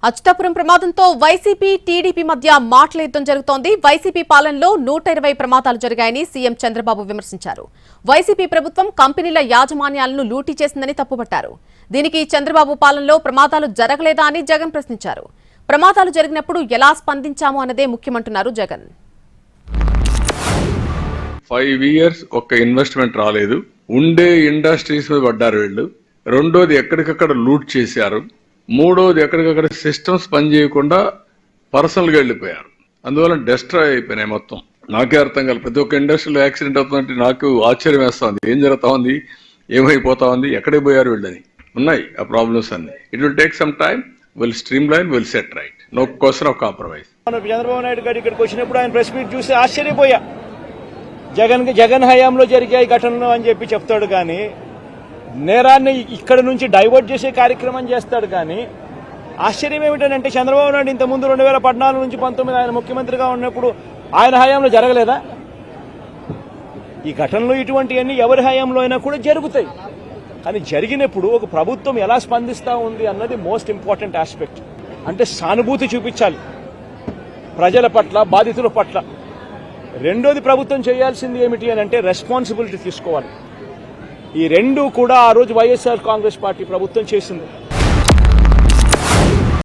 Atchutapuram ప్రమాదంతో YCP TDP మధ్య మాటల యుద్ధం జరుగుతోంది. వైసీపీ పాలనలో 120 ప్రమాదాలు జరిగాయని సీఎం చంద్రబాబు విమర్శించారు. వైసీపీ ప్రభుత్వం కంపెనీల యాజమాన్యాలను లూటీ చేసిందని తప్పుపట్టారు. దీనికి చంద్రబాబు పాలనలో ప్రమాదాలు జరగలేదా అని జగన్ ప్రశ్నించారు. ప్రమాదాలు జరిగినప్పుడు ఎలా స్పందించాము అన్నదే ముఖ్యమంటున్నారు జగన్. 5 years ఒక్క ఇన్వెస్ట్మెంట్ రాలేదు. ఉండే ఇండస్ట్రీస్ మీద పడ్డారు వీళ్ళు. రెండోది ఎక్కడికక్కడ లూట్ చేశారు. మూడోది ఎక్కడికక్కడ సిస్టమ్స్ పనిచేయకుండా పర్సనల్గా వెళ్ళిపోయారు. అందువల్ల డిస్ట్రాయ్ అయిపోయినాయి మొత్తం. నాకే అర్థం కాదు. ప్రతి ఒక్క ఇండస్ట్రీలో యాక్సిడెంట్ అవుతుందంటే నాకు ఆశ్చర్యం వేస్తా ఉంది. ఏం జరుగుతా ఉంది, ఏమైపోతా ఉంది, ఎక్కడికి పోయారు వీళ్ళని. ఉన్నాయి ఆ ప్రాబ్లమ్స్ అన్ని. It will take some time. Will streamline, will set right. No question of compromise. Chandrababu Naidu garu ఇక్కడికి వచ్చినప్పుడు ఆయన ప్రెస్ మీట్ చూసి ఆశ్చర్యపోయా. జగన్ హయాంలో జరిగాయి ఘటనలు అని చెప్పి చెప్తాడు కానీ నేరాన్ని ఇక్కడ నుంచి డైవర్ట్ చేసే కార్యక్రమం చేస్తాడు. కానీ ఆశ్చర్యం ఏమిటంటే చంద్రబాబు నాయుడు ఇంతకుముందు 2014 నుంచి 19 ఆయన ముఖ్యమంత్రిగా ఉన్నప్పుడు ఆయన హయాంలో జరగలేదా? ఈ ఘటనలు ఇటువంటివన్నీ ఎవరి హయాంలో అయినా కూడా జరుగుతాయి. కానీ జరిగినప్పుడు ఒక ప్రభుత్వం ఎలా స్పందిస్తూ ఉంది అన్నది మోస్ట్ ఇంపార్టెంట్ ఆస్పెక్ట్. అంటే సానుభూతి చూపించాలి ప్రజల పట్ల, బాధితుల పట్ల. రెండోది ప్రభుత్వం చేయాల్సింది ఏమిటి అని అంటే రెస్పాన్సిబిలిటీ తీసుకోవాలి. ఈ రెండు కూడా ఆ రోజు వైఎస్ఆర్ కాంగ్రెస్ పార్టీ ప్రభుత్వం చేసింది.